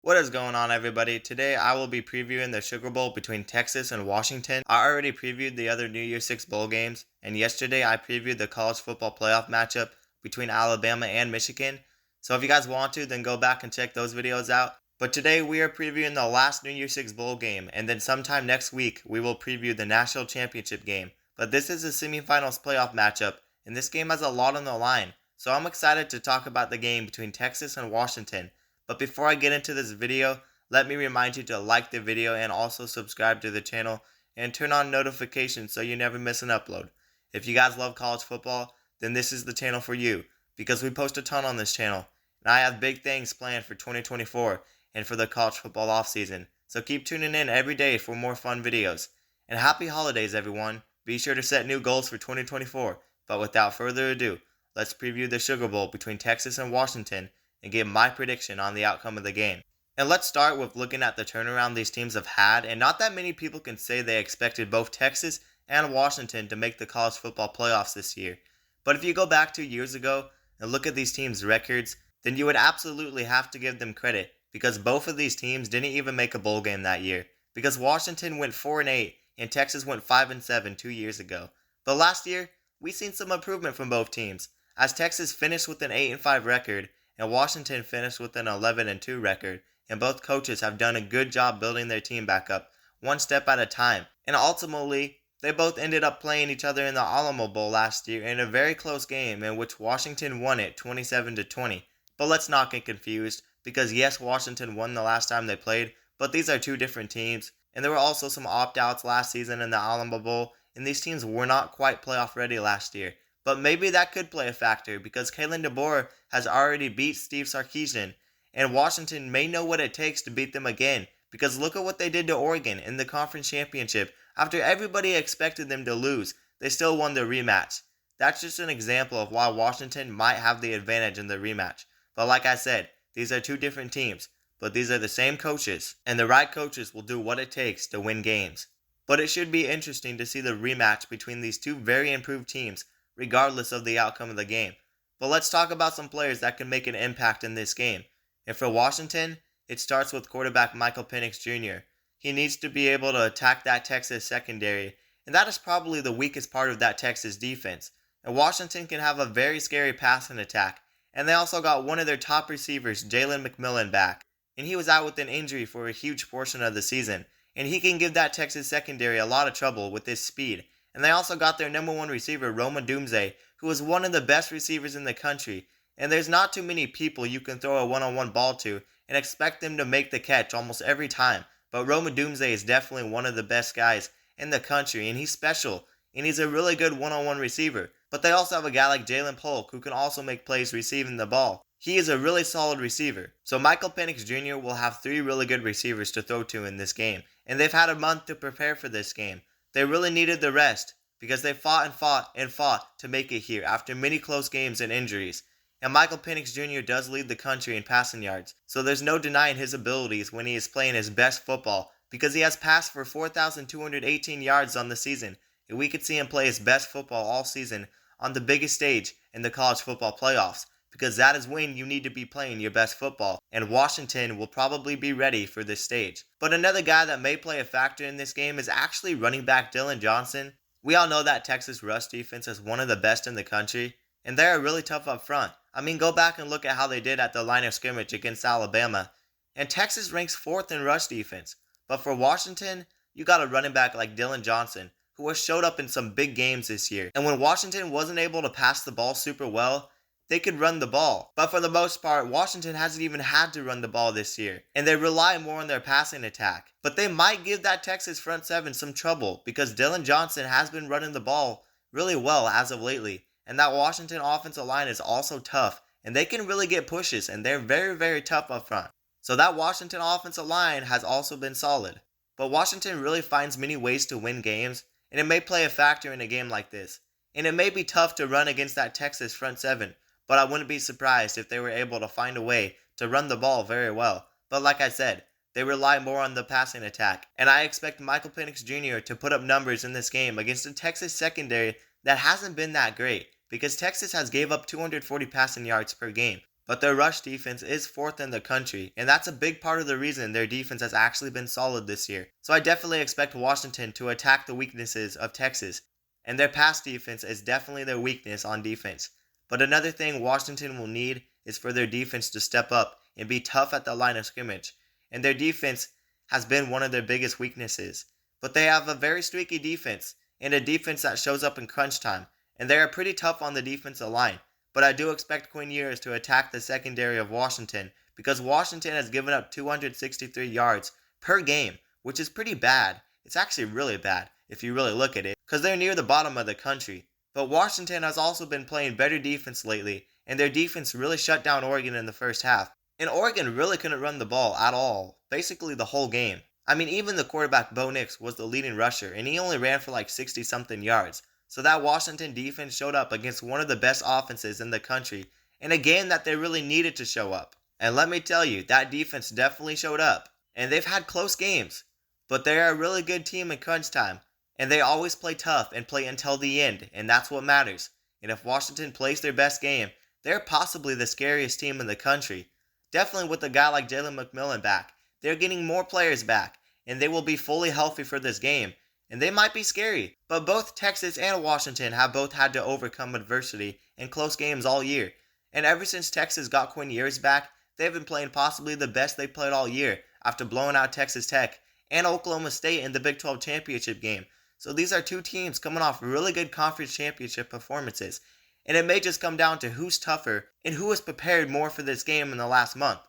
What is going on, everybody? Today I will be previewing the Sugar Bowl between Texas and Washington. I already previewed the other NY6 bowl games, and yesterday I previewed the college football playoff matchup between Alabama and Michigan. So if you guys want to, then go back and check those videos out. But today we are previewing the last NY6 bowl game, and then sometime next week we will preview the national championship game. But this is a semifinals playoff matchup, and this game has a lot on the line. So I'm excited to talk about the game between Texas and Washington. But before I get into this video, let me remind you to like the video and also subscribe to the channel and turn on notifications so you never miss an upload. If you guys love college football, then this is the channel for you because we post a ton on this channel. And I have big things planned for 2024 and for the college football offseason. So keep tuning in every day for more fun videos. And happy holidays, everyone. Be sure to set new goals for 2024. But without further ado, let's preview the Sugar Bowl between Texas and Washington and give my prediction on the outcome of the game. And let's start with looking at the turnaround these teams have had, and not that many people can say they expected both Texas and Washington to make the college football playoffs this year. But if you go back 2 years ago and look at these teams' records, then you would absolutely have to give them credit because both of these teams didn't even make a bowl game that year. Because Washington went 4-8 and Texas went 5-7 2 years ago. But last year, we seen some improvement from both teams, as Texas finished with an 8-5 record and Washington finished with an 11-2 record, and both coaches have done a good job building their team back up, one step at a time. And ultimately, they both ended up playing each other in the Alamo Bowl last year in a very close game in which Washington won it 27-20. But let's not get confused, because yes, Washington won the last time they played, but these are two different teams, and there were also some opt-outs last season in the Alamo Bowl, and these teams were not quite playoff ready last year. But maybe that could play a factor because Kalen DeBoer has already beat Steve Sarkisian, and Washington may know what it takes to beat them again because look at what they did to Oregon in the conference championship. After everybody expected them to lose, they still won the rematch. That's just an example of why Washington might have the advantage in the rematch. But like I said, these are two different teams, but these are the same coaches, and the right coaches will do what it takes to win games. But it should be interesting to see the rematch between these two very improved teams regardless of the outcome of the game. But let's talk about some players that can make an impact in this game. And for Washington, it starts with quarterback Michael Penix Jr. He needs to be able to attack that Texas secondary, and that is probably the weakest part of that Texas defense. And Washington can have a very scary passing attack, and they also got one of their top receivers, Jalen McMillan, back. And he was out with an injury for a huge portion of the season, and he can give that Texas secondary a lot of trouble with his speed. And they also got their number one receiver, Roma Dumze, who is one of the best receivers in the country. And there's not too many people you can throw a one-on-one ball to and expect them to make the catch almost every time. But Roma Dumze is definitely one of the best guys in the country, and he's special, and he's a really good one-on-one receiver. But they also have a guy like Jalen Polk who can also make plays receiving the ball. He is a really solid receiver. So Michael Penix Jr. will have 3 really good receivers to throw to in this game, and they've had a month to prepare for this game. They really needed the rest because they fought and fought and fought to make it here after many close games and injuries. And Michael Penix Jr. does lead the country in passing yards, so there's no denying his abilities when he is playing his best football because he has passed for 4,218 yards on the season, and we could see him play his best football all season on the biggest stage in the college football playoffs because that is when you need to be playing your best football, and Washington will probably be ready for this stage. But another guy that may play a factor in this game is actually running back Dillon Johnson. We all know that Texas rush defense is one of the best in the country, and they're really tough up front. I mean, go back and look at how they did at the line of scrimmage against Alabama, and Texas ranks 4th in rush defense. But for Washington, you got a running back like Dillon Johnson, who has showed up in some big games this year. And when Washington wasn't able to pass the ball super well, they could run the ball. But for the most part, Washington hasn't even had to run the ball this year, and they rely more on their passing attack. But they might give that Texas front 7 some trouble because Dillon Johnson has been running the ball really well as of lately. And that Washington offensive line is also tough, and they can really get pushes, and they're very, very tough up front. So that Washington offensive line has also been solid. But Washington really finds many ways to win games, and it may play a factor in a game like this. And it may be tough to run against that Texas front 7, but I wouldn't be surprised if they were able to find a way to run the ball very well. But like I said, they rely more on the passing attack, and I expect Michael Penix Jr. to put up numbers in this game against a Texas secondary that hasn't been that great, because Texas has gave up 240 passing yards per game. but their rush defense is 4th in the country, and that's a big part of the reason their defense has actually been solid this year. So I definitely expect Washington to attack the weaknesses of Texas, and their pass defense is definitely their weakness on defense. But another thing Washington will need is for their defense to step up and be tough at the line of scrimmage, and their defense has been one of their biggest weaknesses. But they have a very streaky defense, and a defense that shows up in crunch time, and they are pretty tough on the defensive line. But I do expect Quinn Ewers to attack the secondary of Washington, because Washington has given up 263 yards per game, which is pretty bad. It's actually really bad if you really look at it, because they're near the bottom of the country. But Washington has also been playing better defense lately, and their defense really shut down Oregon in the first half. And Oregon really couldn't run the ball at all, basically the whole game. I mean, even the quarterback Bo Nix was the leading rusher, and he only ran for like 60-something yards. So that Washington defense showed up against one of the best offenses in the country, in a game that they really needed to show up. And let me tell you, that defense definitely showed up. And they've had close games, but they're a really good team in crunch time. And they always play tough and play until the end, and that's what matters. And if Washington plays their best game, they're possibly the scariest team in the country. Definitely with a guy like Jalen McMillan back. They're getting more players back, and they will be fully healthy for this game. And they might be scary, but both Texas and Washington have both had to overcome adversity in close games all year. And ever since Texas got Quinn Ewers back, they've been playing possibly the best they played all year after blowing out Texas Tech and Oklahoma State in the Big 12 championship game. So these are two teams coming off really good conference championship performances. And it may just come down to who's tougher and who has prepared more for this game in the last month.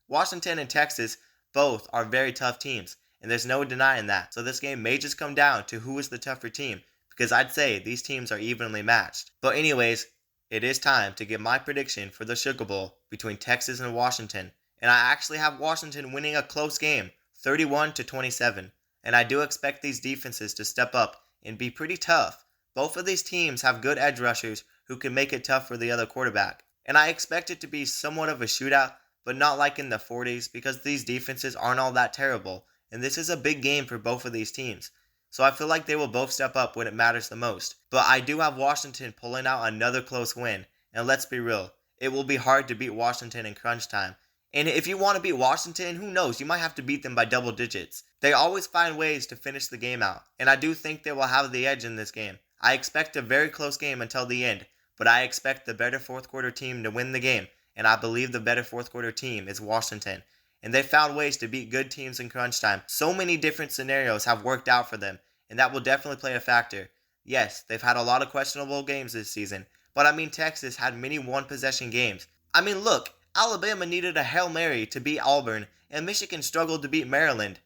Washington and Texas both are very tough teams, and there's no denying that. So this game may just come down to who is the tougher team, because I'd say these teams are evenly matched. But anyways, it is time to get my prediction for the Sugar Bowl between Texas and Washington. And I actually have Washington winning a close game, 31-27. And I do expect these defenses to step up and be pretty tough. Both of these teams have good edge rushers who can make it tough for the other quarterback. And I expect it to be somewhat of a shootout, but not like in the 40s, because these defenses aren't all that terrible. And this is a big game for both of these teams. So I feel like they will both step up when it matters the most. But I do have Washington pulling out another close win. And let's be real, it will be hard to beat Washington in crunch time. And if you want to beat Washington, who knows, you might have to beat them by double digits. They always find ways to finish the game out. And I do think they will have the edge in this game. I expect a very close game until the end. But I expect the better fourth quarter team to win the game. And I believe the better fourth quarter team is Washington. And they found ways to beat good teams in crunch time. So many different scenarios have worked out for them, and that will definitely play a factor. Yes, they've had a lot of questionable games this season, but I mean Texas had many one-possession games. I mean look, Alabama needed a Hail Mary to beat Auburn, and Michigan struggled to beat Maryland.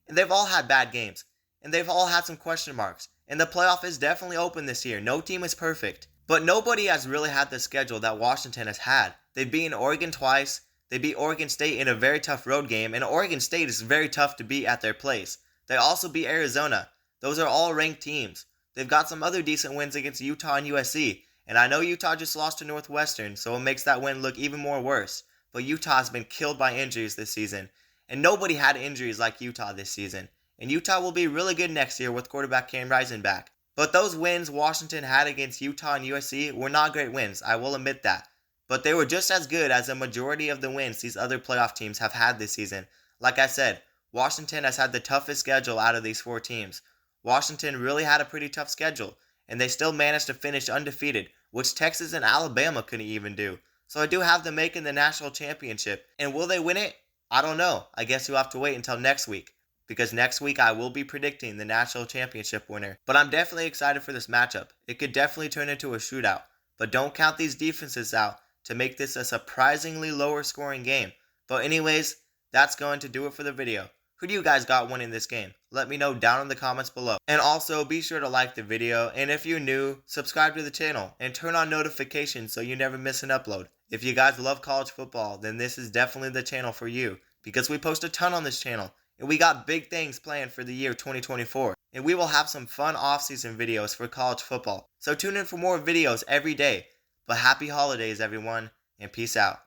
And they've all had bad games, and they've all had some question marks. And the playoff is definitely open this year. No team is perfect. But nobody has really had the schedule that Washington has had. They've beaten Oregon twice. They beat Oregon State in a very tough road game, and Oregon State is very tough to beat at their place. They also beat Arizona. Those are all ranked teams. They've got some other decent wins against Utah and USC, and I know Utah just lost to Northwestern, so it makes that win look even more worse. But Utah has been killed by injuries this season, and nobody had injuries like Utah this season. And Utah will be really good next year with quarterback Cam Rising back. But those wins Washington had against Utah and USC were not great wins, I will admit that. But they were just as good as a majority of the wins these other playoff teams have had this season. Like I said, Washington has had the toughest schedule out of these four teams. Washington really had a pretty tough schedule, and they still managed to finish undefeated, which Texas and Alabama couldn't even do. So I do have them making the national championship. And will they win it? I don't know. I guess you'll have to wait until next week, because next week I will be predicting the national championship winner. But I'm definitely excited for this matchup. It could definitely turn into a shootout. But don't count these defenses out to make this a surprisingly lower scoring game. But anyways, that's going to do it for the video. Who do you guys got winning this game? Let me know down in the comments below. And also be sure to like the video, and if you're new, subscribe to the channel and turn on notifications so you never miss an upload. If you guys love college football, then this is definitely the channel for you, because we post a ton on this channel, and we got big things planned for the year 2024. And we will have some fun off-season videos for college football. So tune in for more videos every day. But happy holidays, everyone, and peace out.